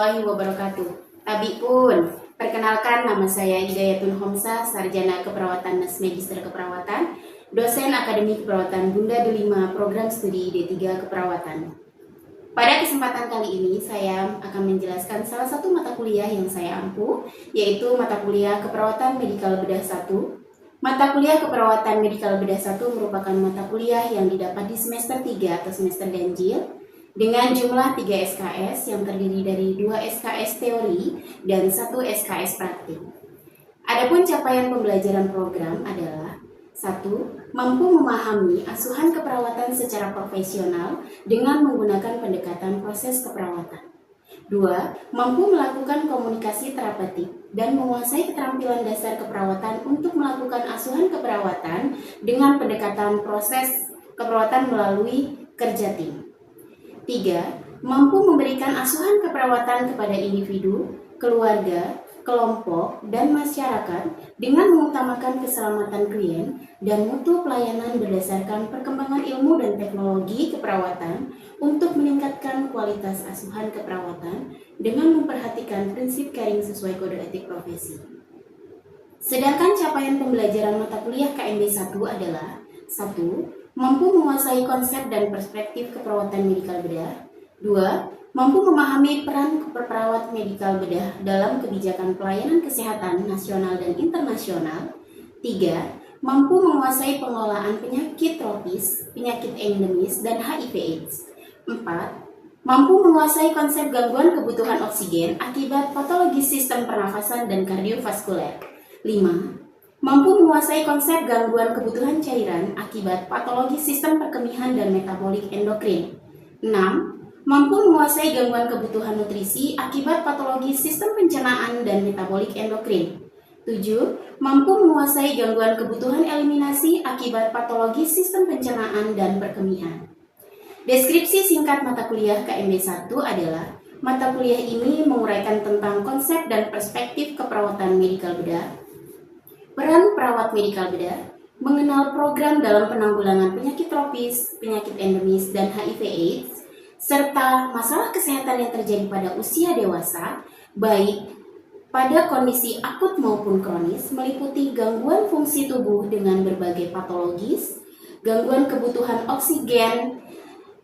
warahmatullahi wabarakatuh. Tabi pun, perkenalkan nama saya Hidayatun Homsa, Sarjana Keperawatan Nurse Magister Keperawatan, dosen Akademi Keperawatan Bunda Delima Program Studi D3 Keperawatan. Pada kesempatan kali ini, saya akan menjelaskan salah satu mata kuliah yang saya ampu, yaitu mata kuliah Keperawatan Medikal Bedah 1. Mata kuliah Keperawatan Medikal Bedah 1 merupakan mata kuliah yang didapat di semester 3 atau semester ganjil, dengan jumlah 3 SKS yang terdiri dari 2 SKS teori dan 1 SKS praktik. Adapun capaian pembelajaran program adalah 1. Mampu memahami asuhan keperawatan secara profesional dengan menggunakan pendekatan proses keperawatan. 2. Mampu melakukan komunikasi terapeutik dan menguasai keterampilan dasar keperawatan untuk melakukan asuhan keperawatan dengan pendekatan proses keperawatan melalui kerja tim. 3. Mampu memberikan asuhan keperawatan kepada individu, keluarga, kelompok, dan masyarakat dengan mengutamakan keselamatan klien dan mutu pelayanan berdasarkan perkembangan ilmu dan teknologi keperawatan untuk meningkatkan kualitas asuhan keperawatan dengan memperhatikan prinsip caring sesuai kode etik profesi. Sedangkan capaian pembelajaran mata kuliah KMB 1 adalah 1. Mampu menguasai konsep dan perspektif keperawatan medikal bedah. 2. Mampu memahami peran perawat medikal bedah dalam kebijakan pelayanan kesehatan nasional dan internasional. 3. Mampu menguasai pengelolaan penyakit tropis, penyakit endemis, dan HIV/AIDS. 4. Mampu menguasai konsep gangguan kebutuhan oksigen akibat patologi sistem pernafasan dan kardiovaskuler. 5. Mampu menguasai konsep gangguan kebutuhan cairan akibat patologi sistem perkemihan dan metabolik endokrin. 6. Mampu menguasai gangguan kebutuhan nutrisi akibat patologi sistem pencernaan dan metabolik endokrin. 7. Mampu menguasai gangguan kebutuhan eliminasi akibat patologi sistem pencernaan dan perkemihan. Deskripsi singkat mata kuliah KMB 1 adalah mata kuliah ini menguraikan tentang konsep dan perspektif keperawatan medikal bedah, peran perawat medikal bedah, mengenal program dalam penanggulangan penyakit tropis, penyakit endemis, dan HIV/AIDS, serta masalah kesehatan yang terjadi pada usia dewasa, baik pada kondisi akut maupun kronis, meliputi gangguan fungsi tubuh dengan berbagai patologis, gangguan kebutuhan oksigen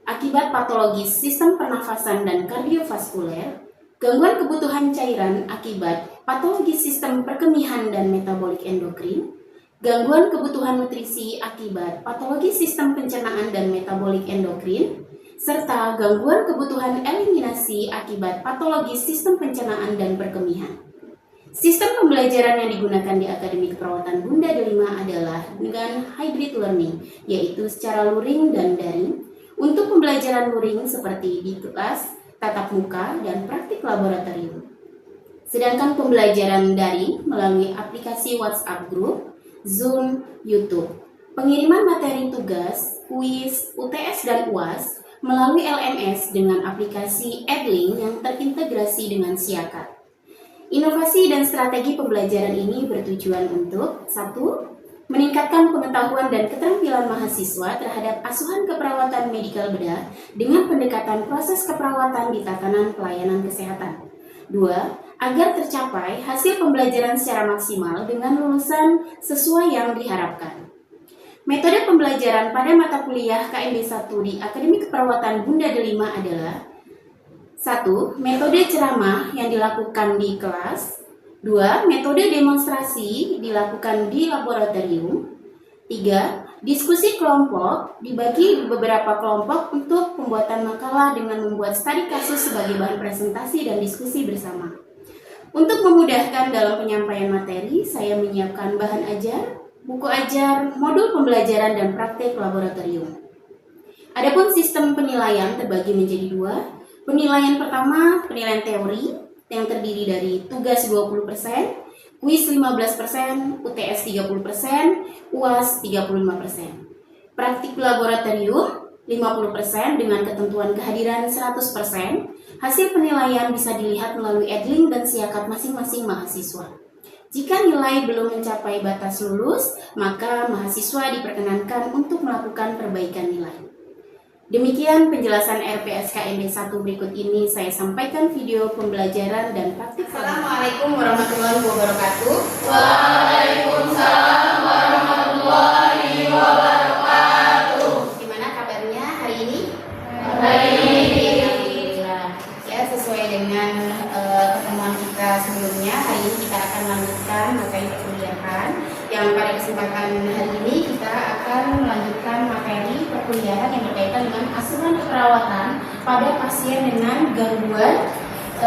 akibat patologis sistem pernafasan dan kardiovaskuler, gangguan kebutuhan cairan akibat patologi sistem perkemihan dan metabolik endokrin, gangguan kebutuhan nutrisi akibat patologi sistem pencernaan dan metabolik endokrin, serta gangguan kebutuhan eliminasi akibat patologi sistem pencernaan dan perkemihan. Sistem pembelajaran yang digunakan di Akademi Keperawatan Bunda Delima adalah dengan hybrid learning, yaitu secara luring dan daring. Untuk pembelajaran luring seperti di kelas, tatap muka, dan praktik laboratorium. Sedangkan pembelajaran daring melalui aplikasi WhatsApp Group, Zoom, YouTube. Pengiriman materi tugas, kuis, UTS, dan UAS melalui LMS dengan aplikasi Edlink yang terintegrasi dengan Siakat. Inovasi dan strategi pembelajaran ini bertujuan untuk 1. Meningkatkan pengetahuan dan keterampilan mahasiswa terhadap asuhan keperawatan medikal bedah dengan pendekatan proses keperawatan di tatanan pelayanan kesehatan. 2. Agar tercapai hasil pembelajaran secara maksimal dengan lulusan sesuai yang diharapkan. Metode pembelajaran pada mata kuliah KMB 1 di Akademi Keperawatan Bunda Delima adalah 1. Metode ceramah yang dilakukan di kelas. 2. Metode demonstrasi dilakukan di laboratorium. 3. Diskusi kelompok dibagi beberapa kelompok untuk pembuatan makalah dengan membuat studi kasus sebagai bahan presentasi dan diskusi bersama. Untuk memudahkan dalam penyampaian materi, saya menyiapkan bahan ajar, buku ajar, modul pembelajaran, dan praktek laboratorium. Adapun sistem penilaian terbagi menjadi 2. Penilaian pertama, penilaian teori, yang terdiri dari tugas 20%, kuis 15%, UTS 30%, UAS 35%. Praktik laboratorium 50% dengan ketentuan kehadiran 100%. Hasil penilaian bisa dilihat melalui Edlink dan Siakat masing-masing mahasiswa. Jika nilai belum mencapai batas lulus, maka mahasiswa diperkenankan untuk melakukan perbaikan nilai. Demikian penjelasan RPSKMB 1 berikut ini. Saya sampaikan video pembelajaran dan praktik. Assalamualaikum warahmatullahi wabarakatuh. Waalaikumsalam warahmatullahi wabarakatuh. Gimana kabarnya hari ini? Baik. Alhamdulillah. Ya, sesuai dengan pertemuan kita sebelumnya, hari ini kita akan melanjutkan materi perkuliahan. Yang pada kesempatan hari ini kita akan melanjutkan materi perkuliahan yang berkaitan dengan asuhan keperawatan pada pasien dengan gangguan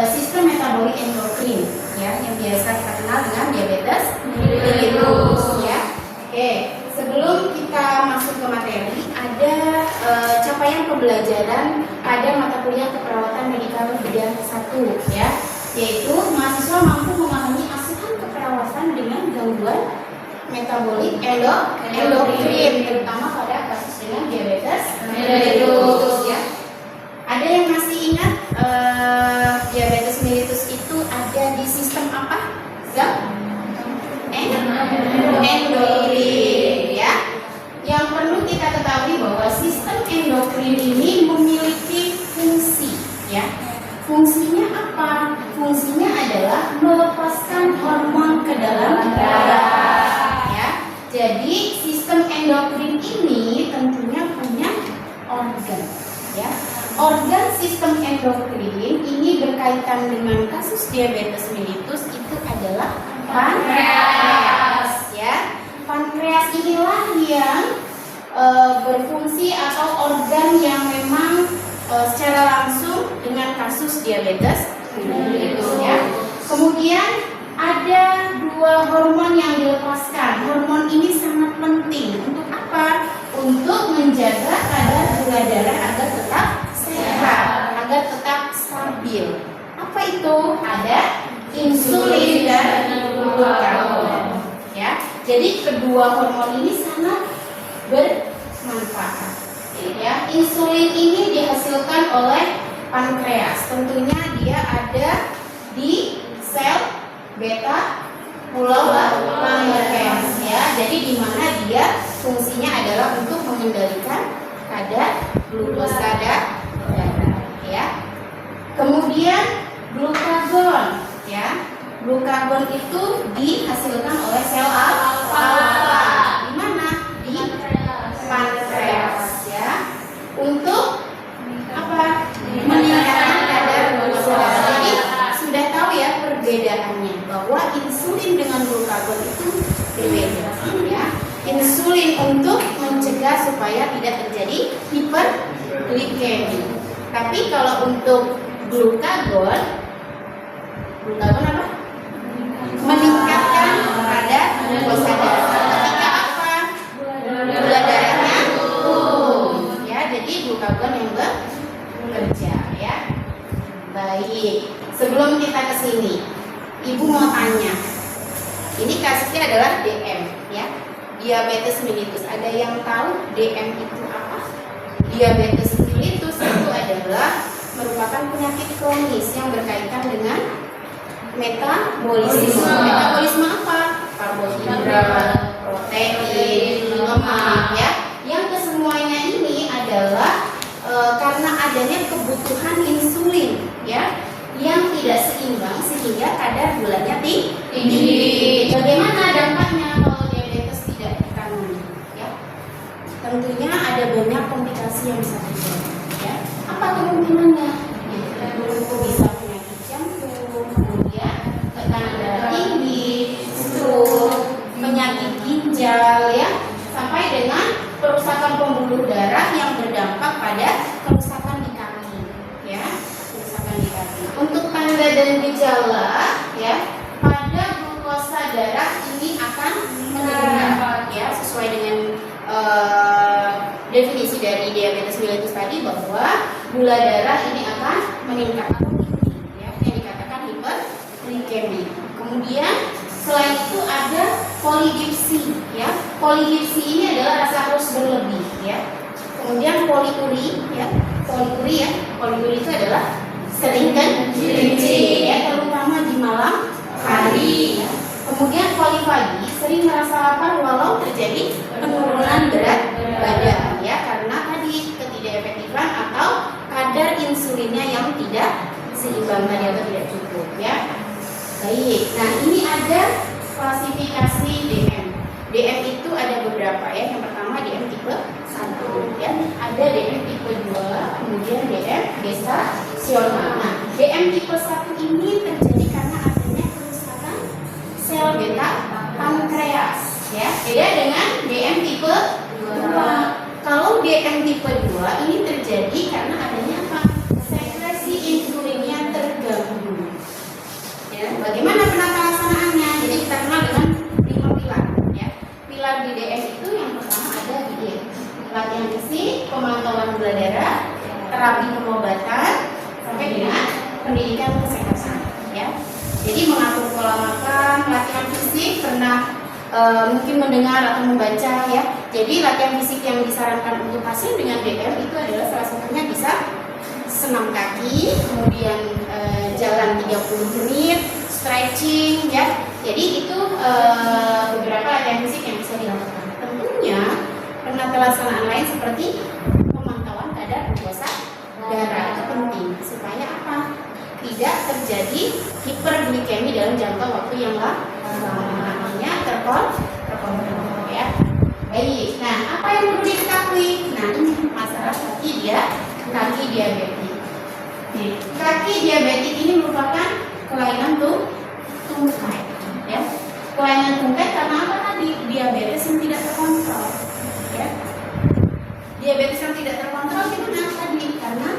sistem metabolik endokrin, ya, yang biasa kita kenal dengan diabetes mellitus, ya. Oke, sebelum kita masuk ke materi, ada capaian pembelajaran pada mata kuliah keperawatan medikal bidang 1, ya, yaitu mahasiswa mampu memahami asuhan keperawatan dengan gangguan metabolik endokrin, terutama pada kasus dengan diabetes mellitus, ya. Ada yang masih ingat diabetes mellitus itu ada di sistem apa? Endokrin, ya. Yang perlu kita ketahui bahwa sistem endokrin ini memiliki fungsi, ya. Fungsinya apa? Fungsinya adalah melepaskan hormon ke dalam darah. Jadi sistem endokrin ini tentunya punya organ, ya. Organ sistem endokrin ini berkaitan dengan kasus diabetes mellitus itu adalah pankreas, ya. Pankreas inilah yang berfungsi atau organ yang memang secara langsung dengan kasus diabetes mellitus, ya. Kemudian ada 2 hormon yang dilepaskan. Hormon ini sangat penting untuk apa? Untuk menjaga kadar gula darah agar tetap sehat, agar tetap stabil. Apa itu? Ada insulin dan glukagon. Ya, jadi kedua hormon ini sangat bermanfaat. Ya, insulin ini dihasilkan oleh pankreas. Tentunya dia ada di sel beta pulau pankreas, ya. Jadi di mana dia fungsinya adalah untuk mengendalikan kadar glukosa darah, ya. Kemudian glukagon, ya. Glukagon itu dihasilkan oleh sel alfa. Di mana? Di pankreas, ya. Untuk apa? Meningkatkan kadar glukosa darah. Jadi sudah tahu ya perbedaannya, bahwa insulin dengan glukagon itu berbeda, ya. Insulin untuk mencegah supaya tidak terjadi hiperglikemi. Tapi kalau untuk glukagon apa? Meningkatkan kadar glukosa darah. Ketika apa? Gula darahnya turun, ya. Jadi glukagon yang bekerja, ya. Baik. Sebelum kita ke sini, Ibu mau tanya. Ini kasusnya adalah DM, ya. Diabetes mellitus. Ada yang tahu DM itu apa? Diabetes mellitus itu adalah merupakan penyakit kronis yang berkaitan dengan metabolisme. Metabolisme apa? Karbohidrat, protein, lemak, ya. Yang kesemuanya ini adalah karena adanya kebutuhan insulin, ya, yang tidak seimbang sehingga kadar gulanya tinggi. Bagaimana dampaknya kalau diabetes tidak ditangani? Ya, tentunya ada banyak komplikasi yang bisa terjadi. Ya, apa kemungkinannya? Bisa penyakit jantung, kemudian tekanan darah tinggi, stroke, penyakit ginjal, ya, sampai dengan kerusakan pembuluh darah yang berdampak pada kerusakan di kaki, ya. Untuk tanda dan gejala, ya, pada glukosa darah ini akan meningkat, ya, sesuai dengan definisi dari diabetes mellitus tadi, bahwa gula darah ini akan meningkat atau tinggi, ya, yang dikatakan hiperglikemi. Kemudian selain itu ada polidipsi, ya. Polidipsi ini adalah rasa haus berlebih, ya. Kemudian poliuri, ya. Poliuri itu adalah sering kencing, ya, terutama di malam hari, ya. Kemudian polifagi, sering merasa lapar walau terjadi penurunan berat badan, ya, karena tadi ketidakefektifan bilang tadi atau tidak cukup ya. Baik, nah ini ada klasifikasi DM. DM itu ada beberapa ya. Yang pertama DM tipe 1 ya. Ada DM tipe 2, kemudian DM gestasional. Nah, DM tipe 1 ini terjadi karena adanya kerusakan sel beta pankreas ya. Beda dengan DM tipe 2. Kalau DM tipe 2 ini terjadi karena adanya apa? Sekresi insulinnya terganggu. Ya, bagaimana penata laksanaannya? Jadi kita kenal dengan 5 pilar ya. Pilar di DM itu yang pertama ada di latihan fisik, pemantauan gula darah, terapi pengobatan, sampai dengan pendidikan kesehatan ya. Jadi mengatur pola makan, latihan fisik, pernah mungkin mendengar atau membaca ya. Jadi latihan fisik yang disarankan untuk pasien dengan DM itu adalah salah satunya bisa senam kaki, kemudian jalan 30 menit, stretching ya. Jadi itu beberapa latihan fisik yang bisa dilakukan. Tentunya penata laksanaan lain seperti pemantauan kadar glukosa darah itu penting supaya apa? Tidak terjadi hiperglikemi dalam jangka waktu yang lama, namanya terkontrol ya. Baik, nah apa yang perlu diketahui? Nah ini masalah kaki diabetik. Kaki diabetik ini merupakan kelainan tungkai ya. Kelainan tungkai karena apa tadi? Diabetes yang tidak terkontrol ya. Diabetes yang tidak terkontrol gimana tadi? Karena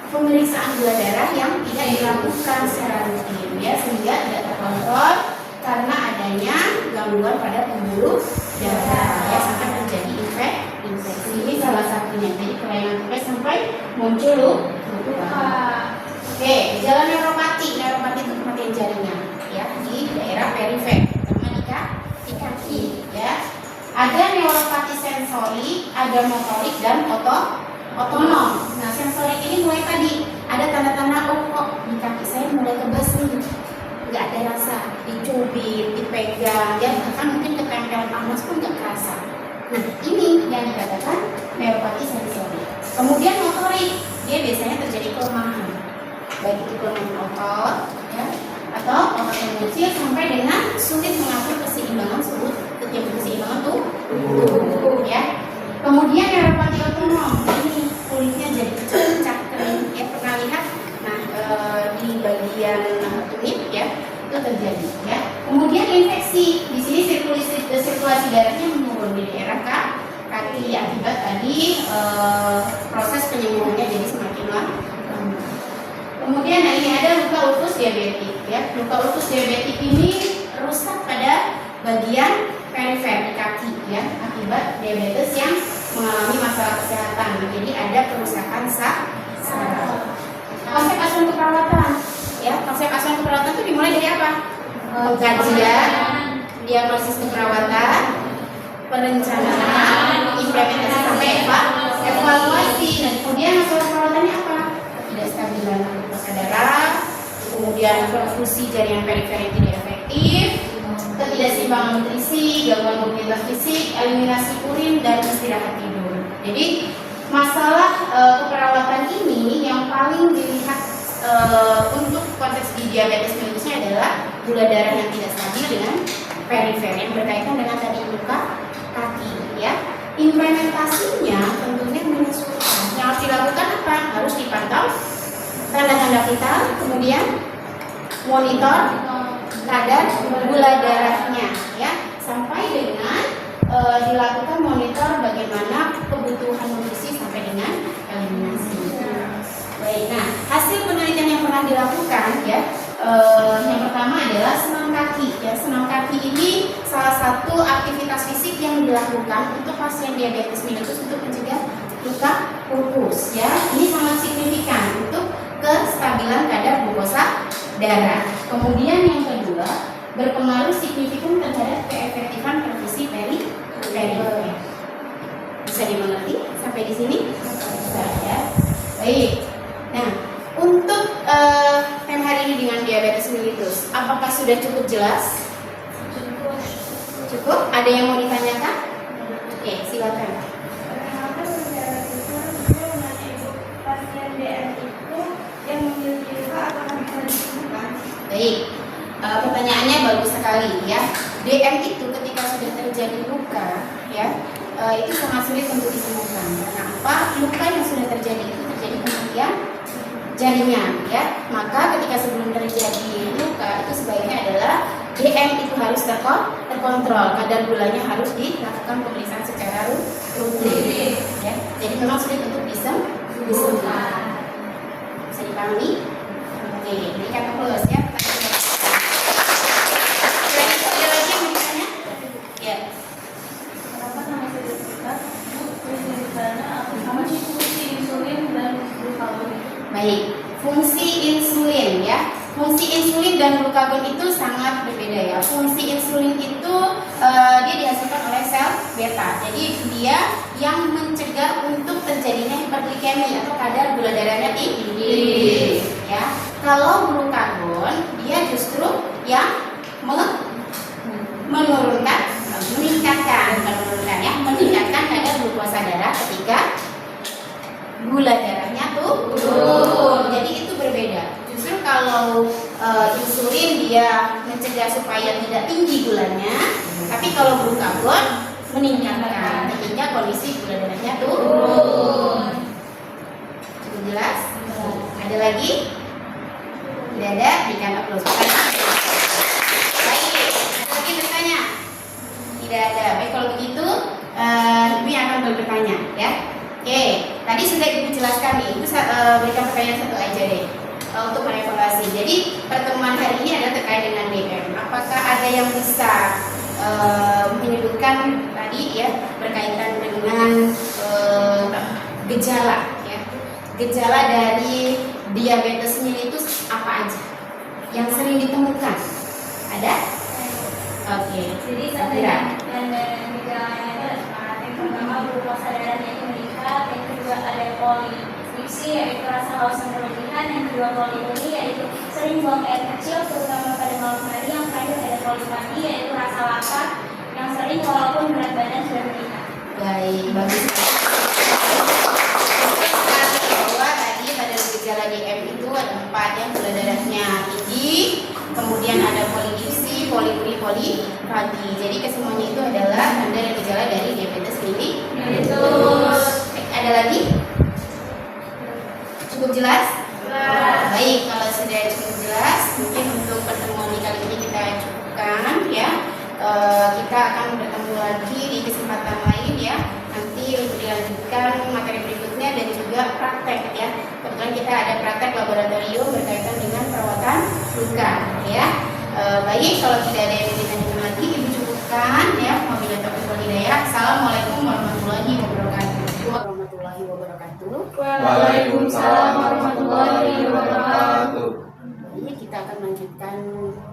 pemeriksaan gula darah yang tidak dilakukan secara rutin ya, sehingga tidak terkontrol karena adanya gangguan pada pembuluh darah ya, sampai terjadi infeksi. Ini salah satunya. Jadi kelainan tungkai sampai muncul luka. Oke, gejala neuropati. Neuropati itu kematian jaringan ya di daerah perifer, terutama di kaki ya. Ada neuropati sensori, ada motorik dan otonom. Nah, sensorik ini mulai tadi ada tanda-tanda kok di kaki saya mulai kebas nih, nggak ada rasa, dicubit, dipegang, ya bahkan mungkin ketempel panas pun nggak kerasa. Nah, ini yang dikatakan neuropati sensori. Kemudian motorik, dia biasanya terjadi kelemahan, baik itu kelemahan otot, ya, atau otot yang mengecil sampai dengan sulit mengatur keseimbangan tubuh, ya. Kemudian neuropati otonom, ini kulitnya jadi pecah kering, ya pernah lihat? Nah, di bagian tumit, ya itu terjadi, ya. Kemudian infeksi, di sini sirkulasi darahnya menurun di daerah kaki akibat tadi proses penyembuhannya jadi semakin lama. Kemudian nah ini ada luka ulkus diabetik, ya. Luka ulkus diabetik ini rusak pada bagian perifer di kaki, ya, akibat diabetes yang mengalami masalah kesehatan. Jadi ada kerusakan saraf. Konsep asuhan keperawatan, ya. Konsep asuhan keperawatan itu dimulai dari apa? Kajian, diagnosis keperawatan, perencanaan, implementasi sampai evaluasi. Dan kemudian masalah perawatannya apa? Ketidakstabilan glukosa darah, kemudian perfusi jaringan perifer yang tidak efektif, ketidakseimbangan nutrisi, gangguan mobilitas fisik, eliminasi urin, dan istirahat tidur. Jadi masalah keperawatan ini yang paling dilihat untuk konteks di diabetes mellitusnya adalah gula darah yang tidak stabil dengan perifer yang berkaitan dengan tadi luka kaki, ya. Implementasinya tentunya menyesuaikan. Yang harus dilakukan apa? Harus dipantau tanda-tanda vital, kemudian monitor kadar gula darahnya, ya, sampai dengan dilakukan monitor bagaimana kebutuhan nutrisi sampai dengan eliminasi. Baik, nah hasil penelitian yang pernah dilakukan, ya, yang pertama adalah senam kaki, ya. Senam kaki ini salah satu aktivitas fisik yang dilakukan untuk pasien diabetes mellitus untuk mencegah luka ulkus, ya. Ini sangat signifikan untuk kestabilan kadar glukosa darah. Kemudian yang kedua, berpengaruh signifikan terhadap keefektifan perfusi perifer. Bisa dimengerti sampai di sini? Bisa, ya. Baik. Nah, untuk tema hari ini dengan diabetes mellitus, apakah sudah cukup jelas? Cukup? Ada yang mau ditanyakan? Oke, silakan. Pasien DM itu yang memiliki luka apakah bisa kembali ya. DM itu ketika sudah terjadi luka ya, itu sangat sulit untuk disembuhkan. Karena apa? Luka yang sudah terjadi itu terjadi kemudian jaringan ya. Maka ketika sebelum terjadi luka itu sebaiknya adalah DM itu harus terkontrol, kadar gulanya harus dilakukan pemeriksaan secara rutin ya. Jadi memang sulit untuk disembuhkan. Bisa dipahami? Oke, berikan aplaus ya. Ada lagi yang mau ditanya? Ya. Kenapa nama sertifikat? Apa sih fungsi insulin dan glukagon? Baik, fungsi insulin ya. Fungsi insulin dan glukagon itu sangat berbeda ya. Fungsi insulin itu dia dihasilkan oleh sel beta. Jadi dia yang mencegah untuk terjadinya hiperglikemi atau kadar gula darahnya tinggi. Ya. Kalau glukagon dia justru yang meningkatkan kadar glukosa darah ketika gula darahnya turun. Jadi itu berbeda. Justru kalau insulin dia mencegah supaya tidak tinggi gulanya, tapi kalau glukagon meningkatkan sehingga kondisi gula darahnya turun. Cukup jelas? Ada lagi? Tidak ada? Berikan aplaus. Baik, ada lagi bertanya? Tidak ada. Baik, kalau begitu Ibu yang akan bertanya ya. Oke, tadi sudah Ibu jelaskan nih. Ibu berikan pertanyaan satu aja deh untuk merevaluasi. Jadi pertemuan hari ini adalah terkait dengan DM. Apakah ada yang bisa menyebutkan tadi ya berkaitan dengan gejala ya? Gejala dari diabetes mellitus apa aja yang sering ditemukan? Ada? Oke. Jadi yang gejalanya itu yang pertama glukosa darahnya itu meningkat, yang kedua ada polidipsi yaitu rasa haus yang berlebihan, yang kedua poliuri yaitu sering buang air kecil terutama pada malam hari, yang terakhir ada polipati yaitu rasa lapar yang sering walaupun berat badan sudah meningkat. Baik, bagus. Bahwa tadi pada gejala DM itu ada 4 yang gula darahnya tinggi, kemudian ada polidipsi, poliuri, polipati. Jadi kesemuanya itu adalah tanda dan gejala dari diabetes mellitus. Ada lagi? Cukup jelas? Baik, kalau sudah cukup jelas, mungkin untuk pertemuan di kali ini kita cukupkan ya. Kita akan bertemu lagi di kesempatan lain ya. Nanti untuk dilanjutkan materi berikutnya dan juga praktek ya. Kebetulan kita ada praktek laboratorium berkaitan dengan perawatan luka ya. Baik, kalau tidak ada yang ditanyakan lagi, Ibu cukupkan ya. Wabillahi taufiq wal hidayah. Assalamualaikum warahmatullahi wabarakatuh. Waalaikumsalam warahmatullahi wabarakatuh. Baik, kita akan lanjutkan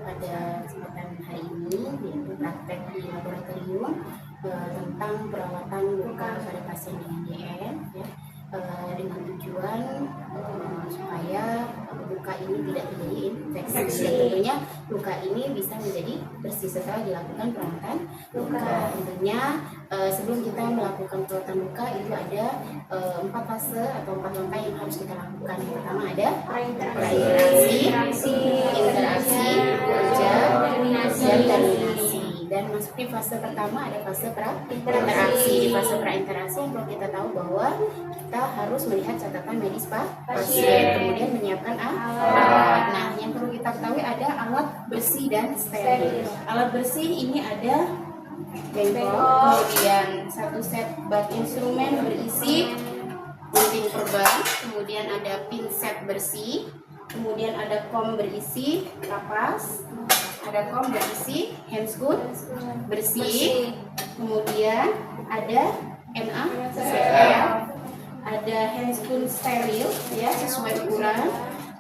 pada kesempatan hari ini yaitu praktek di laboratorium tentang perawatan luka pada pasien dengan DM ya, dengan tujuan supaya luka ini tidak terjadi infeksi. Tentunya luka ini bisa menjadi bersih setelah dilakukan perawatan luka. Tentunya sebelum kita melakukan perawatan luka itu ada 4 fase atau 4 langkah yang harus kita lakukan. Yang pertama ada interaksi, kerja, dan terminasi. Dan masuk di fase pertama ada fase pra-interaksi. Di fase pra-interaksi yang perlu kita tahu bahwa kita harus melihat catatan medis pasien, kemudian menyiapkan alat. Nah, yang perlu kita ketahui ada alat bersih dan steril. Alat bersih ini ada bengkok, kemudian 1 set bat instrumen berisi gunting perban, kemudian ada pinset bersih, kemudian ada kom berisi kapas, ada kom berisi handscoon bersih, kemudian ada NaCl, ada handscoon steril ya sesuai ukuran,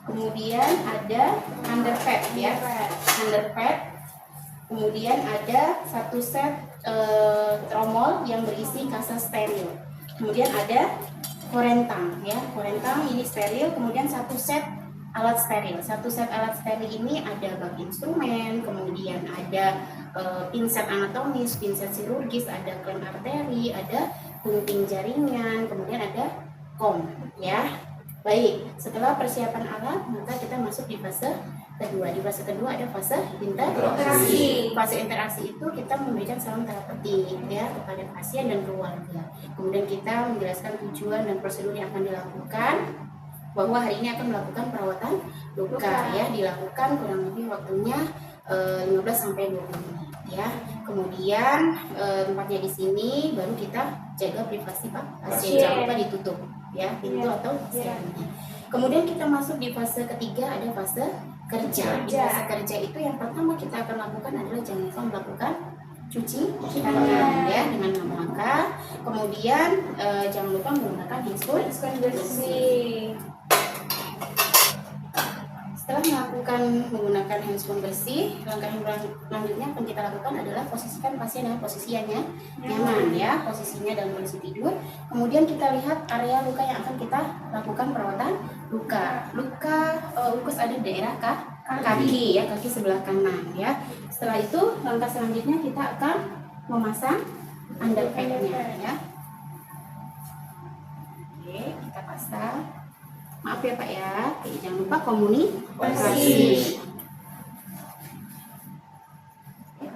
kemudian ada underpad ya, underpad, kemudian ada 1 set tromol yang berisi kasa steril, kemudian ada korentang ya, korentang ini steril, kemudian 1 set alat steril. 1 set alat steril ini ada bak instrumen, kemudian ada pinset anatomis, pinset chirurgis, ada klem arteri, ada gunting jaringan, kemudian ada kom ya. Baik, setelah persiapan alat maka kita masuk di fase kedua. Di fase kedua ada fase Interaksi. Fase interaksi itu kita memberikan salam terapeutik ya kepada pasien dan keluarga. Kemudian kita menjelaskan tujuan dan prosedur yang akan dilakukan, bahwa hari ini akan melakukan perawatan luka ya, dilakukan kurang lebih waktunya 15 sampai 20 menit ya. Kemudian tempatnya di sini baru kita jaga privasi pasien, jangan lupa ditutup ya pintu atau selnya. Kemudian kita masuk di fase ketiga, ada fase kerja. Di fase kerja itu yang pertama kita akan lakukan adalah jangan lupa melakukan cuci tangan ya dengan langkah. Kemudian jangan lupa menggunakan handphone bersih. Setelah menggunakan handphone bersih, langkah yang selanjutnya akan kita lakukan adalah posisikan pasien dalam posisi yang nyaman ya, posisinya dalam kondisi tidur. Kemudian kita lihat area luka yang akan kita lakukan perawatan luka. Lukus ada di daerah kaki ya, kaki sebelah kanan ya. Setelah itu langkah selanjutnya kita akan memasang underpad-nya ya. Oke, kita pasang. Maaf ya Pak ya, jangan lupa komunikasi.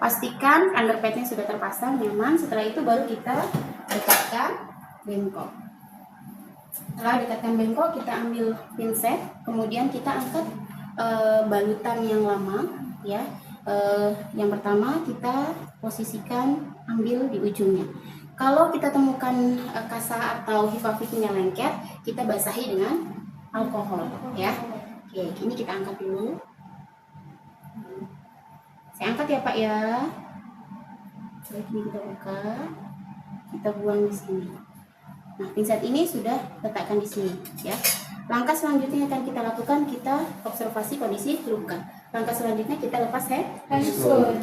Pastikan underpadnya sudah terpasang nyaman. Setelah itu baru kita dekatkan bengkok. Setelah dekatkan bengkok, kita ambil pinset, kemudian kita angkat balutan yang lama ya. Yang pertama kita posisikan ambil di ujungnya. Kalau kita temukan kasa atau hifafitnya lengket, kita basahi dengan alkohol ya. Oke, ini kita angkat dulu. Saya angkat ya Pak ya. Baik, ini kita buka, kita buang di sini. Nah, pinset ini sudah letakkan di sini ya. Langkah selanjutnya akan kita lakukan, kita observasi kondisi luka. Langkah selanjutnya kita lepas handphone.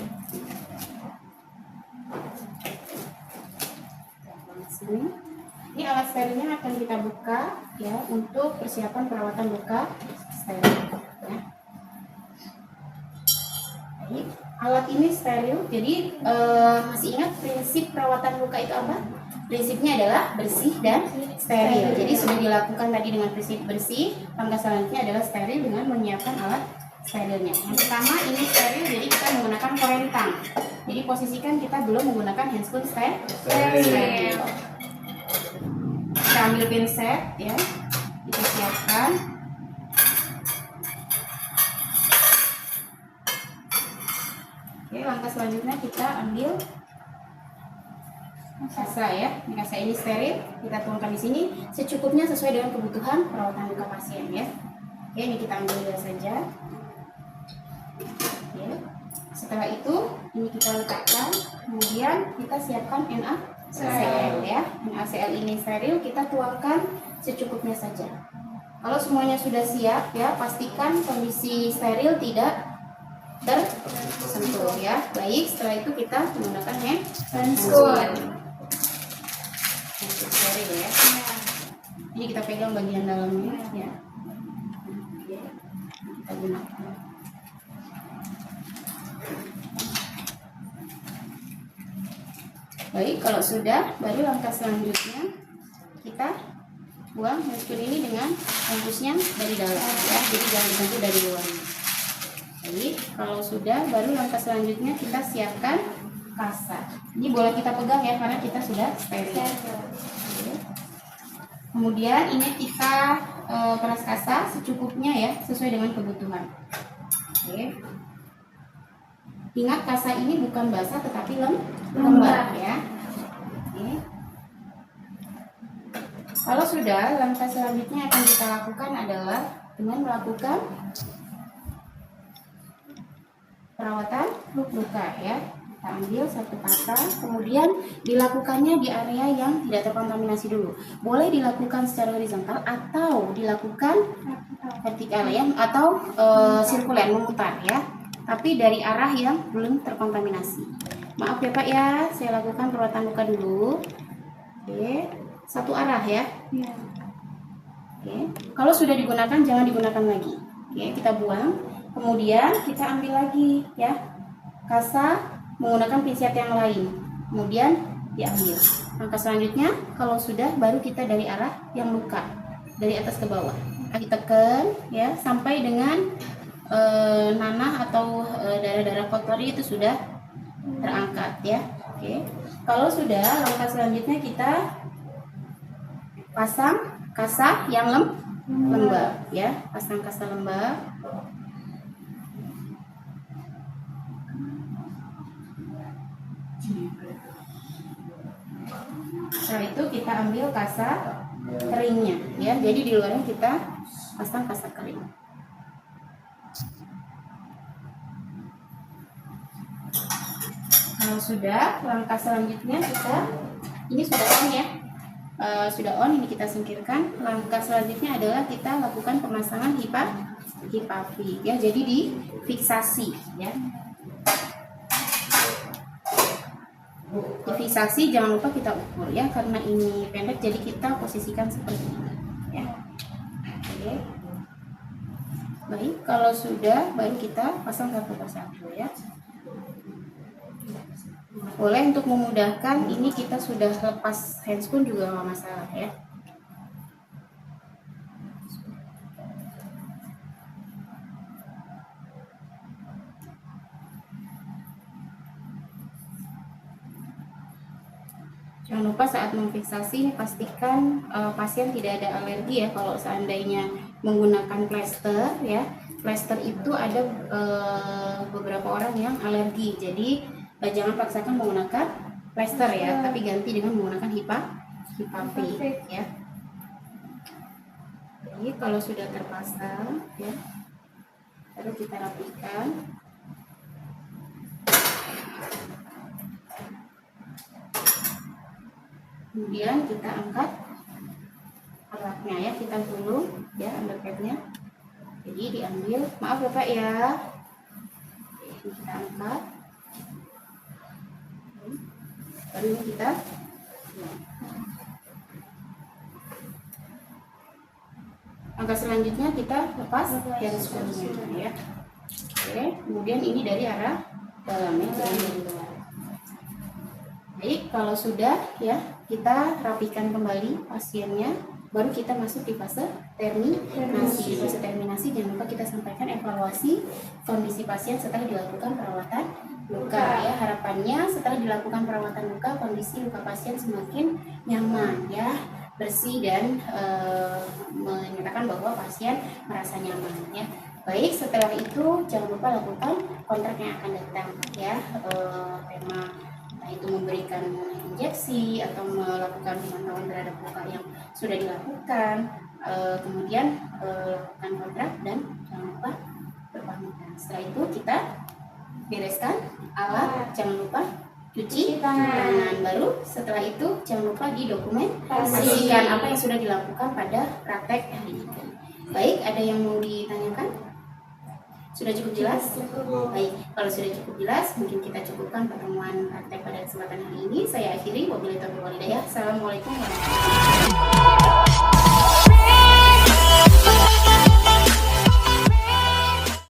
Ini alat sterilnya akan kita buka ya untuk persiapan perawatan luka steril ya. Baik, alat ini steril. Jadi masih ingat prinsip perawatan luka itu apa? Prinsipnya adalah bersih dan steril. Jadi sudah dilakukan tadi dengan prinsip bersih. Langkah selanjutnya adalah steril dengan menyiapkan alat sterilnya. Yang pertama ini steril, jadi kita menggunakan korentang. Jadi posisikan kita belum menggunakan handphone steril. Kita ambil pinset ya, kita siapkan. Oke, langkah selanjutnya kita ambil kasa ya. Ini kasa ini steril, kita tuangkan di sini secukupnya sesuai dengan kebutuhan perawatan luka pasien ya. Oke, ini kita ambil dulu saja. Oke. Setelah itu ini kita letakkan, kemudian kita siapkan NaCl ya. NaCl ini steril, kita tuangkan secukupnya saja. Kalau semuanya sudah siap ya, pastikan kondisi steril tidak tersentuh ya. Baik, setelah itu kita menggunakan handphone steril ya. Ini kita pegang bagian dalamnya ya. Oke, kita gunakan. Baik, kalau sudah, baru langkah selanjutnya kita buang handphone ini dengan bungkusnya dari dalam ya, jadi jangan disentuh dari luar. Baik, kalau sudah, baru langkah selanjutnya kita siapkan kasa. Ini boleh kita pegang ya, karena kita sudah steril. Oke. Kemudian ini kita peras kasa secukupnya ya, sesuai dengan kebutuhan. Oke. Ingat kasa ini bukan basah tetapi lembab ya. Oke. Kalau sudah, langkah selanjutnya akan kita lakukan adalah dengan melakukan perawatan luka ya. Kita ambil satu kasa, kemudian dilakukannya di area yang tidak terkontaminasi dulu. Boleh dilakukan secara horizontal atau dilakukan vertikal ya, atau sirkuler, memutar ya. Tapi dari arah yang belum terkontaminasi. Maaf ya Pak ya, saya lakukan perawatan luka dulu. Oke, satu arah ya. Oke, kalau sudah digunakan jangan digunakan lagi. Oke, kita buang. Kemudian kita ambil lagi ya, kasa menggunakan pinset yang lain. Kemudian diambil. Langkah selanjutnya, kalau sudah baru kita dari arah yang luka, dari atas ke bawah. Kita tekan ya sampai dengan nanah atau darah-darah kotornya itu sudah terangkat ya. Oke. Kalau sudah, langkah selanjutnya kita pasang kasa yang lembab ya, pasang kasa lembab. Setelah itu kita ambil kasa keringnya ya, jadi di luarnya kita pasang kasa kering. Kalau sudah, langkah selanjutnya kita, ini sudah on ya, sudah on, ini kita singkirkan. Langkah selanjutnya adalah kita lakukan pemasangan HIPAA-V ya, jadi difiksasi ya. Difiksasi jangan lupa kita ukur ya, karena ini pendek jadi kita posisikan seperti ini ya. Oke. Baik, kalau sudah baru kita pasang satu persatu ya. Boleh, untuk memudahkan ini kita sudah lepas handscoon juga nggak masalah ya. Jangan lupa saat memfiksasi pastikan pasien tidak ada alergi ya. Kalau seandainya menggunakan plester ya, plester itu ada beberapa orang yang alergi. Jadi jangan paksakan menggunakan plester ya, tapi ganti dengan menggunakan HIPAA-V ya. Jadi kalau sudah terpasang ya, baru kita rapikan. Kemudian kita angkat alatnya ya, kita gulung ya underpadnya. Jadi diambil, maaf ya Pak ya. Ini kita angkat. Baru ini kita langkah selanjutnya kita lepas handscoonnya ya. Oke, kemudian ini dari arah dalam ya, jangan dari luar. Baik, kalau sudah ya, kita rapikan kembali pasiennya, baru kita masuk di fase terminasi. Di fase terminasi jangan lupa kita sampaikan evaluasi kondisi pasien setelah dilakukan perawatan luka ya. Harapannya setelah dilakukan perawatan luka, kondisi luka pasien semakin nyaman ya, bersih, dan menyatakan bahwa pasien merasa nyaman ya. Baik, setelah itu jangan lupa lakukan kontrak yang akan datang ya, tema itu memberikan injeksi atau melakukan pemantauan terhadap luka yang sudah dilakukan, kemudian lakukan kontrak dan jangan lupa berpamitan. Setelah itu kita bereskan alat, jangan lupa cuci tangan. Baru setelah itu jangan lupa didokumentasikan apa yang sudah dilakukan pada praktek hari ini. Baik, ada yang mau ditanyakan? Sudah cukup jelas? Baik, kalau sudah cukup jelas, mungkin kita cukupkan pertemuan praktek pada kesempatan hari ini. Saya akhiri, wabillahi taufiq wal hidayah. Assalamualaikum warahmatullahi wabarakatuh.